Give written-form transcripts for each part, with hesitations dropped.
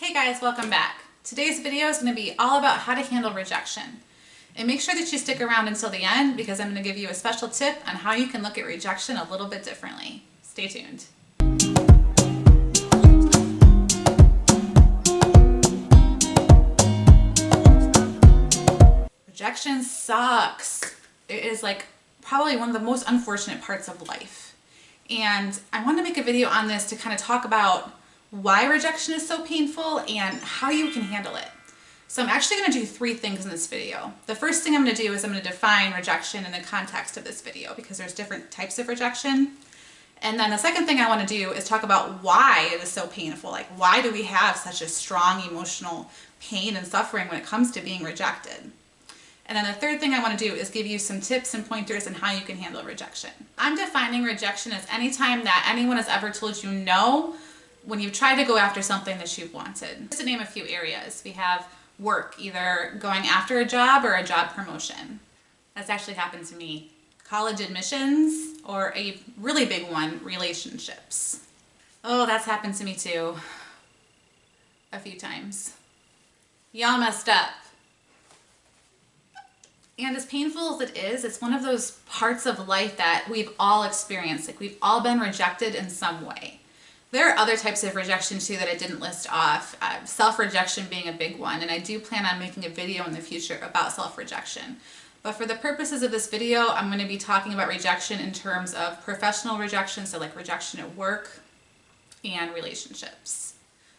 Hey guys, welcome back. Today's video is going to be all about how to handle rejection. And make sure that you stick around until the end because I'm going to give you a special tip on how you can look at rejection a little bit differently. Stay tuned. Rejection sucks. It is like probably one of the most unfortunate parts of life. And I want to make a video on this to kind of talk about why rejection is so painful and how you can handle it. So I'm actually going to do three things in this video. The first thing I'm going to do is I'm going to define rejection in the context of this video because there's different types of rejection. And then the second thing I want to do is talk about why it is so painful. Like, why do we have such a strong emotional pain and suffering when it comes to being rejected? And then the third thing I want to do is give you some tips and pointers on how you can handle rejection. I'm defining rejection as any time that anyone has ever told you no when you've tried to go after something that you've wanted. Just to name a few areas, we have work, either going after a job or a job promotion. That's actually happened to me. College admissions, or a really big one, relationships. Oh, that's happened to me too. A few times. Y'all messed up. And as painful as it is, it's one of those parts of life that we've all experienced. Like, we've all been rejected in some way. There are other types of rejection too that I didn't list off, self-rejection being a big one, and I do plan on making a video in the future about self-rejection. But for the purposes of this video, I'm going to be talking about rejection in terms of professional rejection, so like rejection at work and relationships.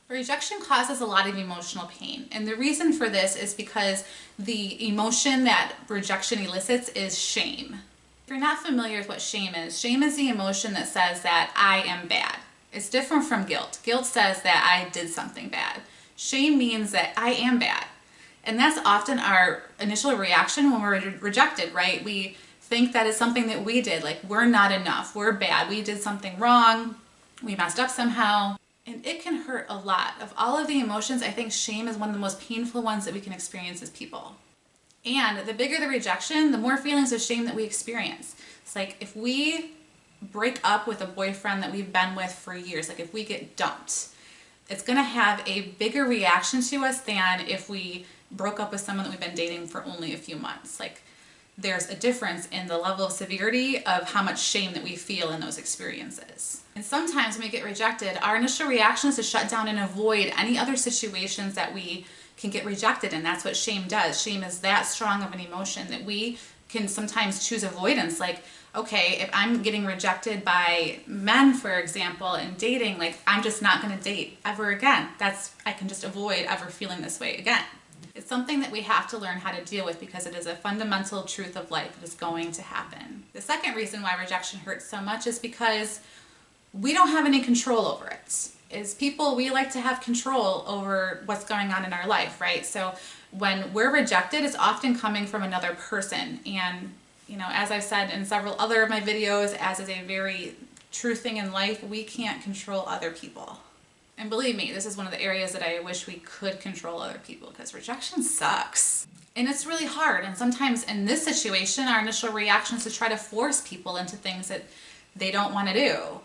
Rejection causes a lot of emotional pain, and the reason for this is because the emotion that rejection elicits is shame. If you're not familiar with what shame is the emotion that says that I am bad. It's different from guilt. Guilt says that I did something bad. Shame means that I am bad. And that's often our initial reaction when we're rejected, right? We think that it's something that we did, like we're not enough, we're bad, we did something wrong, we messed up somehow. And it can hurt a lot. Of all of the emotions, I think shame is one of the most painful ones that we can experience as people. And the bigger the rejection, the more feelings of shame that we experience. It's like if we break up with a boyfriend that we've been with for years, like if we get dumped, it's going to have a bigger reaction to us than if we broke up with someone that we've been dating for only a few months. Like, there's a difference in the level of severity of how much shame that we feel in those experiences. And sometimes when we get rejected, our initial reaction is to shut down and avoid any other situations that we can get rejected in. That's what shame does. Shame is that strong of an emotion that we can sometimes choose avoidance. Like, okay, if I'm getting rejected by men, for example, in dating, like I'm just not going to date ever again. I can just avoid ever feeling this way again. It's something that we have to learn how to deal with because it is a fundamental truth of life. It is going to happen. The second reason why rejection hurts so much is because we don't have any control over it. As people, we like to have control over what's going on in our life, right? So when we're rejected, it's often coming from another person. And you know, as I've said in several other of my videos, as is a very true thing in life, we can't control other people. And believe me, this is one of the areas that I wish we could control other people because rejection sucks. And it's really hard. And sometimes in this situation, our initial reaction is to try to force people into things that they don't want to do.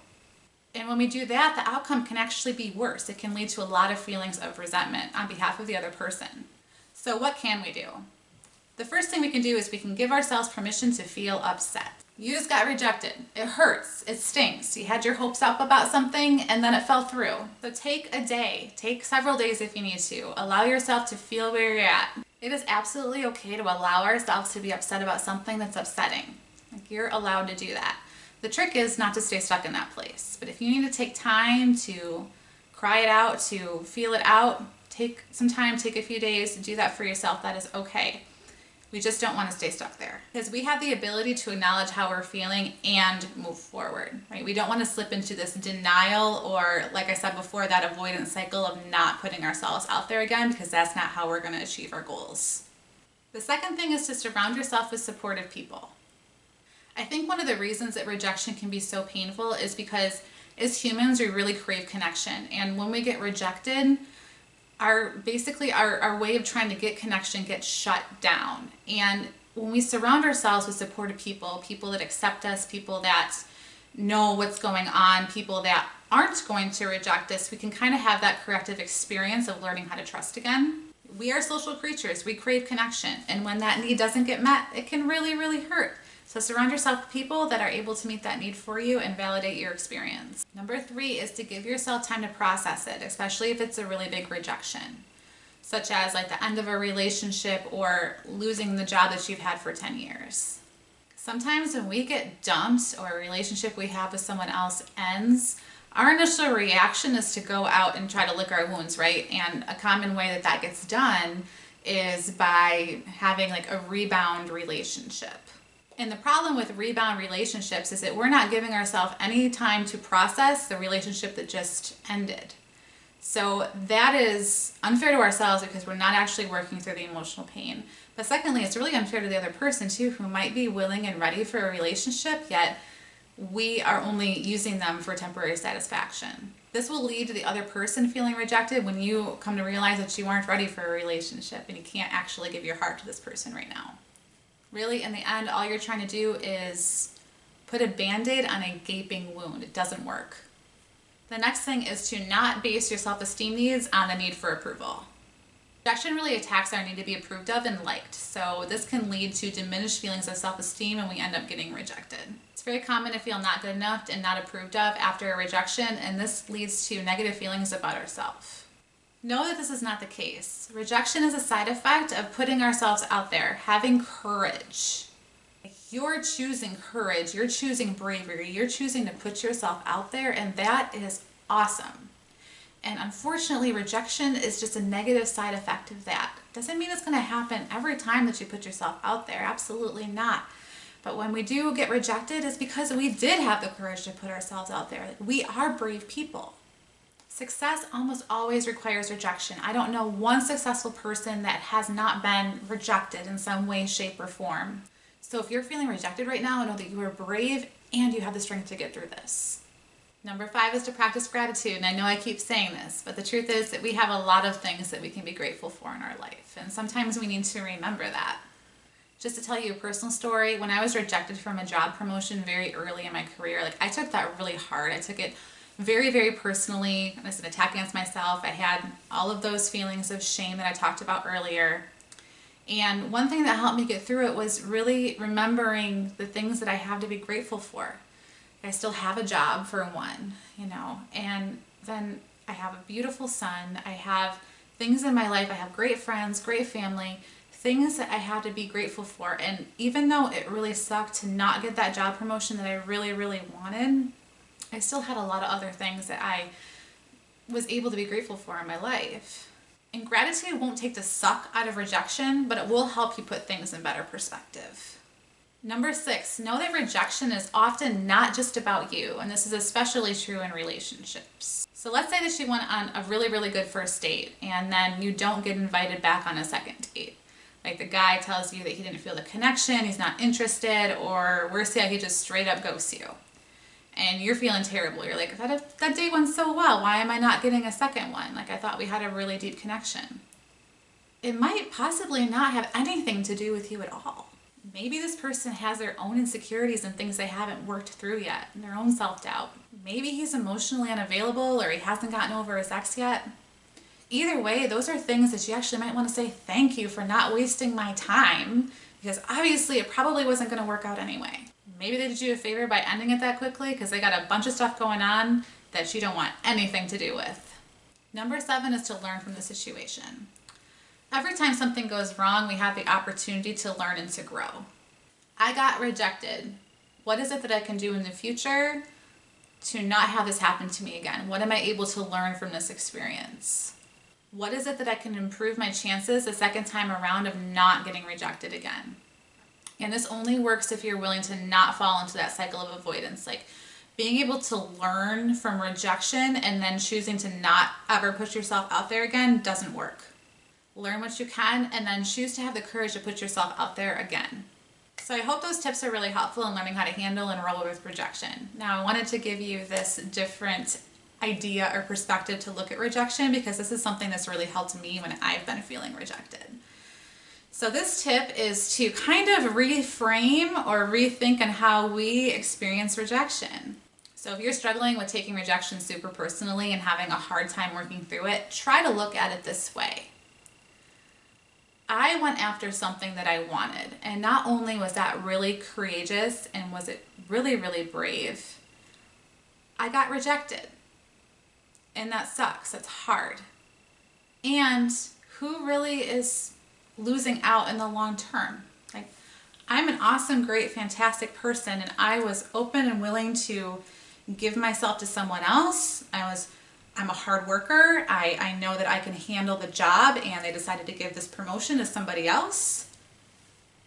And when we do that, the outcome can actually be worse. It can lead to a lot of feelings of resentment on behalf of the other person. So what can we do? The first thing we can do is we can give ourselves permission to feel upset. You just got rejected. It hurts. It stinks. You had your hopes up about something and then it fell through. So take a day. Take several days if you need to. Allow yourself to feel where you're at. It is absolutely okay to allow ourselves to be upset about something that's upsetting. Like, you're allowed to do that. The trick is not to stay stuck in that place. But if you need to take time to cry it out, to feel it out, take some time, take a few days to do that for yourself. That is okay. We just don't want to stay stuck there because we have the ability to acknowledge how we're feeling and move forward, right? We don't want to slip into this denial or, like I said before, that avoidance cycle of not putting ourselves out there again because that's not how we're going to achieve our goals. The second thing is to surround yourself with supportive people. I think one of the reasons that rejection can be so painful is because as humans, we really crave connection. And when we get rejected, our way of trying to get connection gets shut down. And when we surround ourselves with supportive people, people that accept us, people that know what's going on, people that aren't going to reject us, we can kind of have that corrective experience of learning how to trust again. We are social creatures. We crave connection. And when that need doesn't get met, it can really, really hurt. So surround yourself with people that are able to meet that need for you and validate your experience. Number 3 is to give yourself time to process it, especially if it's a really big rejection, such as like the end of a relationship or losing the job that you've had for 10 years. Sometimes when we get dumped or a relationship we have with someone else ends, our initial reaction is to go out and try to lick our wounds, right? And a common way that that gets done is by having like a rebound relationship. And the problem with rebound relationships is that we're not giving ourselves any time to process the relationship that just ended. So that is unfair to ourselves because we're not actually working through the emotional pain. But secondly, it's really unfair to the other person too, who might be willing and ready for a relationship, yet we are only using them for temporary satisfaction. This will lead to the other person feeling rejected when you come to realize that you aren't ready for a relationship and you can't actually give your heart to this person right now. Really, in the end, all you're trying to do is put a Band-Aid on a gaping wound. It doesn't work. The next thing is to not base your self-esteem needs on the need for approval. Rejection really attacks our need to be approved of and liked, so this can lead to diminished feelings of self-esteem and we end up getting rejected. It's very common to feel not good enough and not approved of after a rejection, and this leads to negative feelings about ourselves. Know that this is not the case. Rejection is a side effect of putting ourselves out there, having courage. You're choosing courage, you're choosing bravery, you're choosing to put yourself out there, and that is awesome. And unfortunately, rejection is just a negative side effect of that. Doesn't mean it's going to happen every time that you put yourself out there. Absolutely not. But when we do get rejected, it's because we did have the courage to put ourselves out there. We are brave people. Success almost always requires rejection. I don't know one successful person that has not been rejected in some way, shape, or form. So if you're feeling rejected right now, know that you are brave and you have the strength to get through this. Number 5 is to practice gratitude. And I know I keep saying this, but the truth is that we have a lot of things that we can be grateful for in our life. And sometimes we need to remember that. Just to tell you a personal story, when I was rejected from a job promotion very early in my career, I took that really hard. I took it very, very personally. It was an attack against myself. I had all of those feelings of shame that I talked about earlier. And one thing that helped me get through it was really remembering the things that I have to be grateful for. I still have a job, for one, and then I have a beautiful son. I have things in my life. I have great friends, great family, things that I have to be grateful for. And even though it really sucked to not get that job promotion that I really, really wanted, I still had a lot of other things that I was able to be grateful for in my life. And gratitude won't take the suck out of rejection, but it will help you put things in better perspective. Number 6, know that rejection is often not just about you, and this is especially true in relationships. So let's say that you went on a really, really good first date, and then you don't get invited back on a second date. Like the guy tells you that he didn't feel the connection, he's not interested, or worse yet, he just straight up ghosts you. And you're feeling terrible. You're like, that date went so well, why am I not getting a second one? I thought we had a really deep connection. It might possibly not have anything to do with you at all. Maybe this person has their own insecurities and things they haven't worked through yet, and their own self-doubt. Maybe he's emotionally unavailable or he hasn't gotten over his ex yet. Either way, those are things that you actually might want to say thank you for not wasting my time, because obviously it probably wasn't going to work out anyway. Maybe they did you a favor by ending it that quickly because they got a bunch of stuff going on that you don't want anything to do with. Number 7 is to learn from the situation. Every time something goes wrong, we have the opportunity to learn and to grow. I got rejected. What is it that I can do in the future to not have this happen to me again? What am I able to learn from this experience? What is it that I can improve my chances the second time around of not getting rejected again? And this only works if you're willing to not fall into that cycle of avoidance. Being able to learn from rejection and then choosing to not ever put yourself out there again doesn't work. Learn what you can and then choose to have the courage to put yourself out there again. So I hope those tips are really helpful in learning how to handle and roll with rejection. Now I wanted to give you this different idea or perspective to look at rejection because this is something that's really helped me when I've been feeling rejected. So this tip is to kind of reframe or rethink on how we experience rejection. So if you're struggling with taking rejection super personally and having a hard time working through it, try to look at it this way. I went after something that I wanted, and not only was that really courageous and was it really, really brave, I got rejected. And that sucks, that's hard. And who really is losing out in the long term? Like, I'm an awesome, great, fantastic person, and I was open and willing to give myself to someone else. I'm a hard worker. I know that I can handle the job, and they decided to give this promotion to somebody else.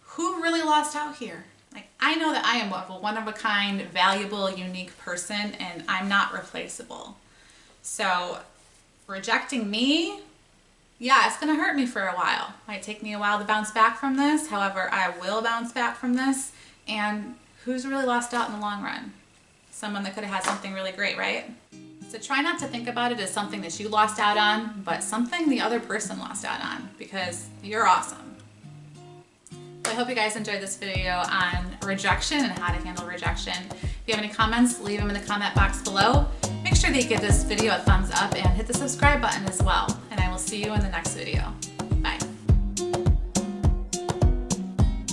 Who really lost out here? Like, I know that I am a one-of-a-kind, valuable, unique person, and I'm not replaceable. So rejecting me, yeah, it's gonna hurt me for a while. Might take me a while to bounce back from this. However, I will bounce back from this. And who's really lost out in the long run? Someone that could have had something really great, right? So try not to think about it as something that you lost out on, but something the other person lost out on, because you're awesome. So I hope you guys enjoyed this video on rejection and how to handle rejection. If you have any comments, leave them in the comment box below. Make sure that you give this video a thumbs up and hit the subscribe button as well. And I will see you in the next video.